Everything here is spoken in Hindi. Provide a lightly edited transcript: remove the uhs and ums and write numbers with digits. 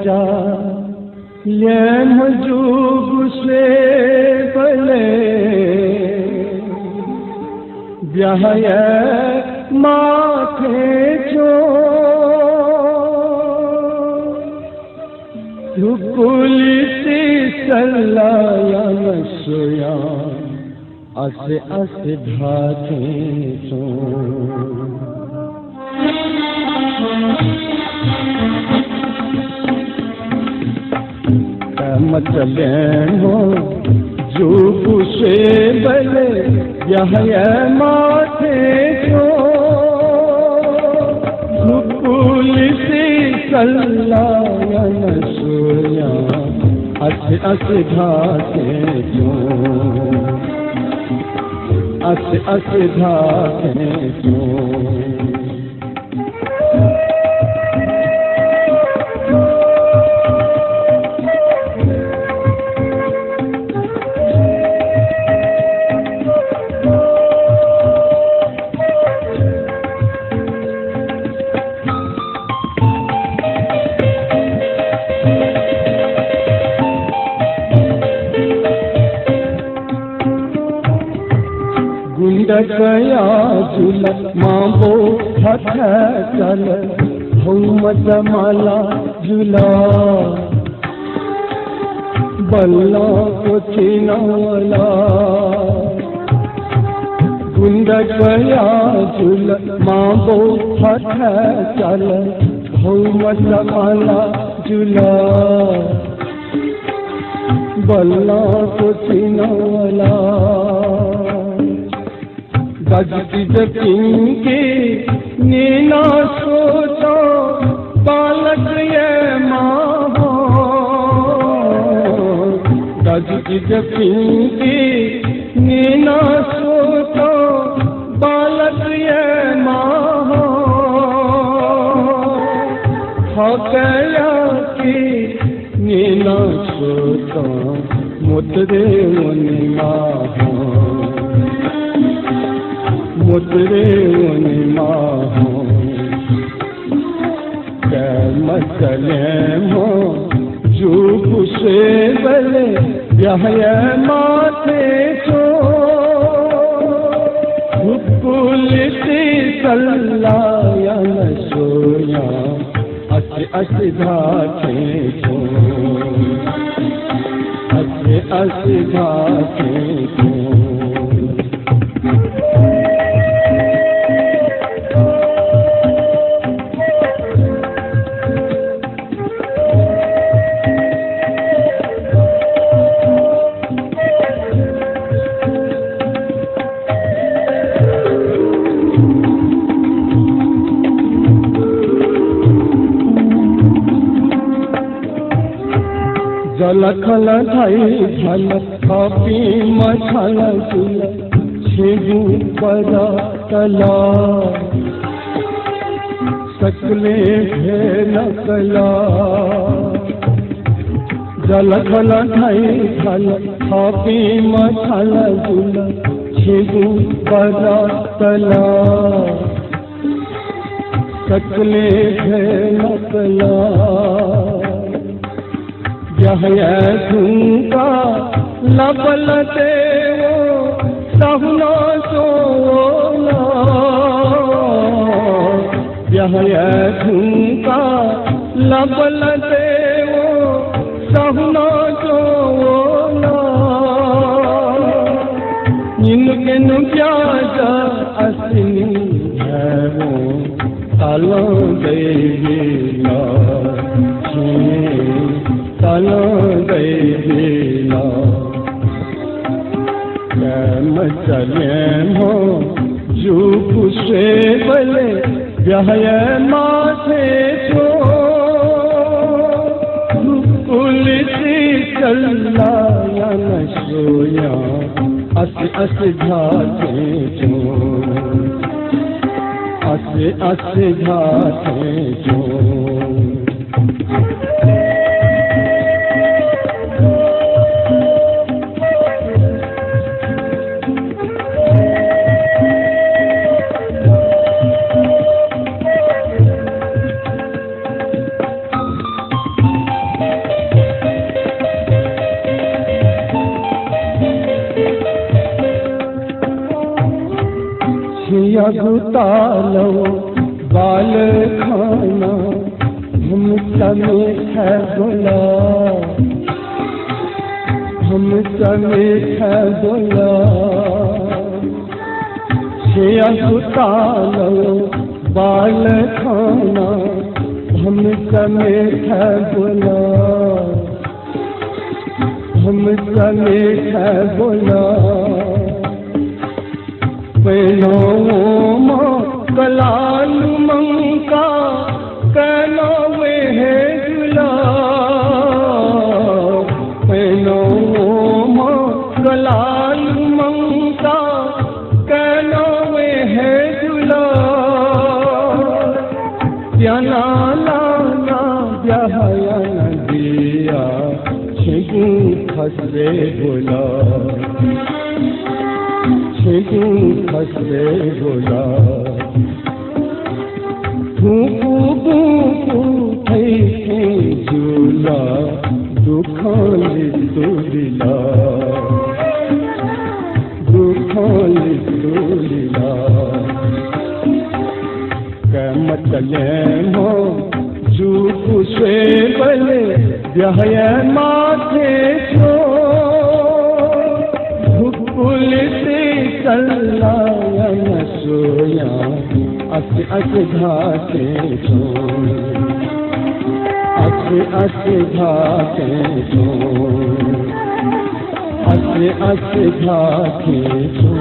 जा ये मजूब से भले ब्याह माथे जो पुलिस सल्लाया नसोया असे असे भाते तो मतलेनो जो पुसे बले यह माथे जो पुलिस सल्लाया नसोया असे असे भाते क्यों असे असे भाते क्यों गया झूल मांबो हथ चल हुमत माला झूला बल्ला को चिनाला गुंड गया झूल मांबो हथ चल हुमत माला झूला बल्ला को चिनाला गजती जकिंके नीना सोचा बालक ये माँ गजती जकिंके नीना सोचा बालक ये माँ गया कि नीना सोचा मुद्रे मुनिमा मुद्रे माहो मसले हो जूप से बले यह माथे तो पुलिस सल्लाया नसोया असे असे भाते तो असे असे भाते तो जलखल धाई झल खापी मछल झूल छिगु पदा कला सकले भेल कला जलखल धाई झल खापी मछल झूल छिगु पदा कला सकले भेल कला यह झुमका लबल देवो सहुना सोना यह झुमका लबल देवो सहुना सोना इनके नुब्याज असनी है वो ताला देवीला ताला देवीला मचले हो जूप से बले ब्याह माथे तो पुलिस सल्लाया नसोया असे असे भाते तो असे असे भाते तो गुतालो बाल खाना हम समय है बोला, हम समय है बोला। गुतालो बाल खाना हम समय है बोला, हम समय है बोला। पैनो कलाल मंका कनो वे है जुला, पैनो कलाल मंका कनो वे है जुला। प्याना लाना ब्याहया दिया छिगू फसरे बोला, छिगू फसरे बोला। भूकू भूकू थई के झूला दुखाली तुलिला, दुखाली तुलिला। कैमत लेमो झूकू से बले ब्याहया माथे छो, भुकुल से कल्लाया न सोया अस घाटे छो, अस घाटे छो, अस घाटे छो।